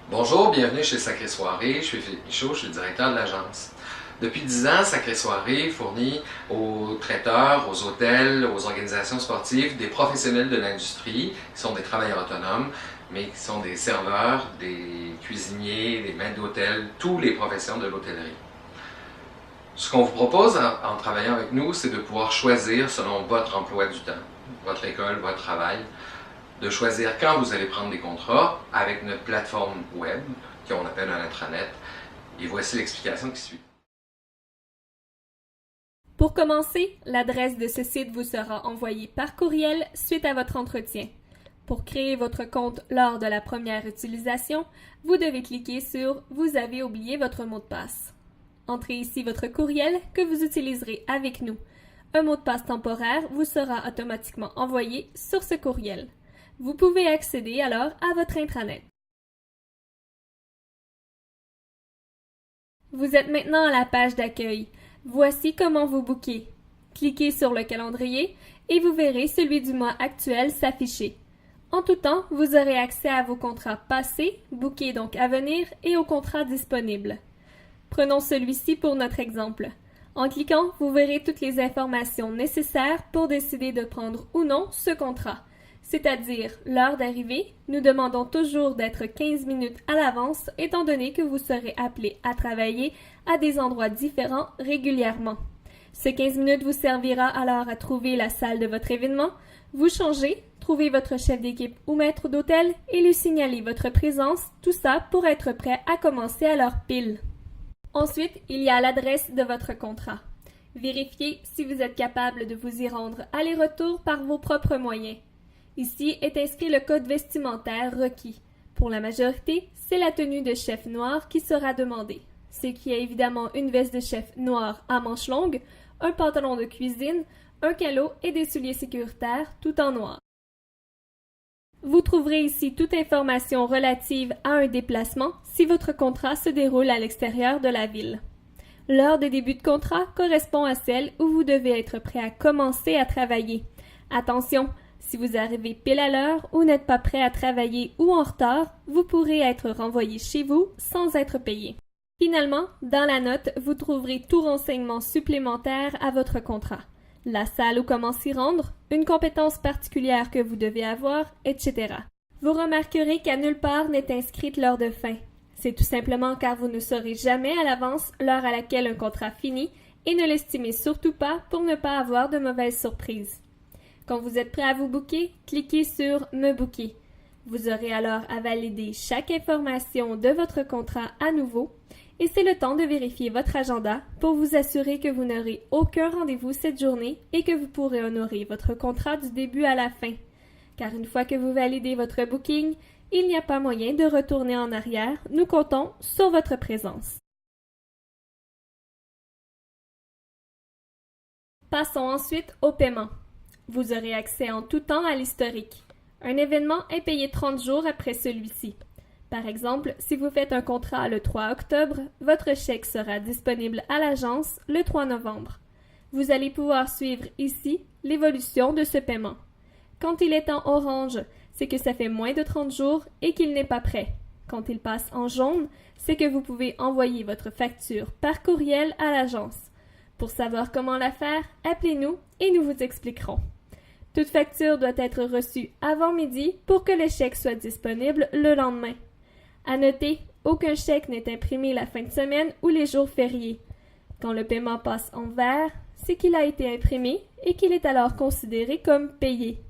Bonjour, bienvenue chez Sacré Soirée. Je suis Philippe Michaud, je suis le directeur de l'agence. Depuis 10 ans, Sacré Soirée fournit aux traiteurs, aux hôtels, aux organisations sportives des professionnels de l'industrie qui sont des travailleurs autonomes, mais qui sont des serveurs, des cuisiniers, des maîtres d'hôtel, toutes les professions de l'hôtellerie. Ce qu'on vous propose en travaillant avec nous, c'est de pouvoir choisir selon votre emploi du temps, votre école, votre travail, de choisir quand vous allez prendre des contrats avec notre plateforme web, qu'on appelle un intranet. Et voici l'explication qui suit. Pour commencer, l'adresse de ce site vous sera envoyée par courriel suite à votre entretien. Pour créer votre compte lors de la première utilisation, vous devez cliquer sur « Vous avez oublié votre mot de passe ». Entrez ici votre courriel que vous utiliserez avec nous. Un mot de passe temporaire vous sera automatiquement envoyé sur ce courriel. Vous pouvez accéder alors à votre intranet. Vous êtes maintenant à la page d'accueil. Voici comment vous booker. Cliquez sur le calendrier et vous verrez celui du mois actuel s'afficher. En tout temps, vous aurez accès à vos contrats passés, bookés donc à venir, et aux contrats disponibles. Prenons celui-ci pour notre exemple. En cliquant, vous verrez toutes les informations nécessaires pour décider de prendre ou non ce contrat. C'est-à-dire l'heure d'arrivée, nous demandons toujours d'être 15 minutes à l'avance étant donné que vous serez appelé à travailler à des endroits différents régulièrement. Ce 15 minutes vous servira alors à trouver la salle de votre événement, vous changer, trouver votre chef d'équipe ou maître d'hôtel et lui signaler votre présence, tout ça pour être prêt à commencer à l'heure pile. Ensuite, il y a l'adresse de votre contrat. Vérifiez si vous êtes capable de vous y rendre aller-retour par vos propres moyens. Ici est inscrit le code vestimentaire requis. Pour la majorité, c'est la tenue de chef noire qui sera demandée, ce qui est évidemment une veste de chef noire à manches longues, un pantalon de cuisine, un calot et des souliers sécuritaires tout en noir. Vous trouverez ici toute information relative à un déplacement si votre contrat se déroule à l'extérieur de la ville. L'heure de début de contrat correspond à celle où vous devez être prêt à commencer à travailler. Attention! Si vous arrivez pile à l'heure ou n'êtes pas prêt à travailler ou en retard, vous pourrez être renvoyé chez vous sans être payé. Finalement, dans la note, vous trouverez tout renseignement supplémentaire à votre contrat. La salle ou comment s'y rendre, une compétence particulière que vous devez avoir, etc. Vous remarquerez qu'à nulle part n'est inscrite l'heure de fin. C'est tout simplement car vous ne saurez jamais à l'avance l'heure à laquelle un contrat finit et ne l'estimez surtout pas pour ne pas avoir de mauvaises surprises. Quand vous êtes prêt à vous booker, cliquez sur « Me booker ». Vous aurez alors à valider chaque information de votre contrat à nouveau et c'est le temps de vérifier votre agenda pour vous assurer que vous n'aurez aucun rendez-vous cette journée et que vous pourrez honorer votre contrat du début à la fin. Car une fois que vous validez votre booking, il n'y a pas moyen de retourner en arrière, nous comptons sur votre présence. Passons ensuite au paiement. Vous aurez accès en tout temps à l'historique. Un événement est payé 30 jours après celui-ci. Par exemple, si vous faites un contrat le 3 octobre, votre chèque sera disponible à l'agence le 3 novembre. Vous allez pouvoir suivre ici l'évolution de ce paiement. Quand il est en orange, c'est que ça fait moins de 30 jours et qu'il n'est pas prêt. Quand il passe en jaune, c'est que vous pouvez envoyer votre facture par courriel à l'agence. Pour savoir comment la faire, appelez-nous et nous vous expliquerons. Toute facture doit être reçue avant midi pour que le chèque soit disponible le lendemain. À noter, aucun chèque n'est imprimé la fin de semaine ou les jours fériés. Quand le paiement passe en vert, c'est qu'il a été imprimé et qu'il est alors considéré comme payé.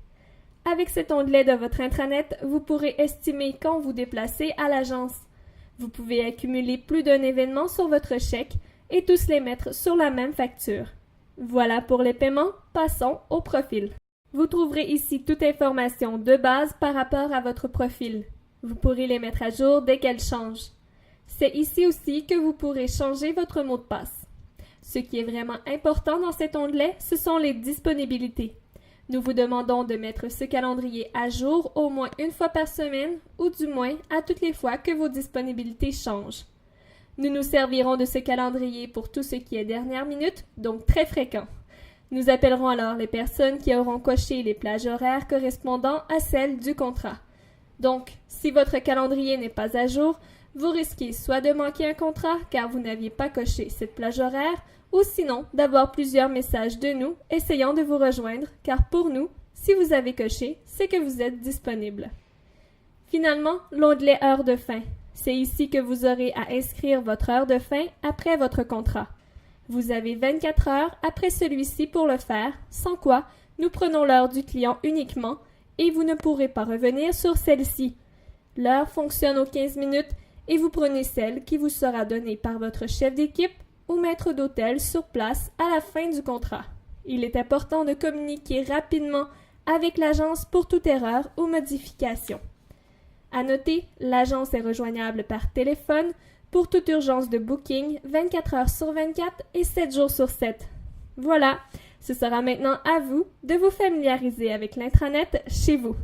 Avec cet onglet de votre intranet, vous pourrez estimer quand vous déplacez à l'agence. Vous pouvez accumuler plus d'un événement sur votre chèque et tous les mettre sur la même facture. Voilà pour les paiements, passons au profil. Vous trouverez ici toute information de base par rapport à votre profil. Vous pourrez les mettre à jour dès qu'elles changent. C'est ici aussi que vous pourrez changer votre mot de passe. Ce qui est vraiment important dans cet onglet, ce sont les disponibilités. Nous vous demandons de mettre ce calendrier à jour au moins une fois par semaine ou du moins à toutes les fois que vos disponibilités changent. Nous nous servirons de ce calendrier pour tout ce qui est dernière minute, donc très fréquent. Nous appellerons alors les personnes qui auront coché les plages horaires correspondant à celles du contrat. Donc, si votre calendrier n'est pas à jour, vous risquez soit de manquer un contrat car vous n'aviez pas coché cette plage horaire, ou sinon d'avoir plusieurs messages de nous essayant de vous rejoindre, car pour nous, si vous avez coché, c'est que vous êtes disponible. Finalement, l'onglet Heure de fin. C'est ici que vous aurez à inscrire votre heure de fin après votre contrat. Vous avez 24 heures après celui-ci pour le faire, sans quoi nous prenons l'heure du client uniquement et vous ne pourrez pas revenir sur celle-ci. L'heure fonctionne aux 15 minutes et vous prenez celle qui vous sera donnée par votre chef d'équipe ou maître d'hôtel sur place à la fin du contrat. Il est important de communiquer rapidement avec l'agence pour toute erreur ou modification. À noter, l'agence est rejoignable par téléphone pour toute urgence de booking 24 heures sur 24 et 7 jours sur 7. Voilà, ce sera maintenant à vous de vous familiariser avec l'intranet chez vous.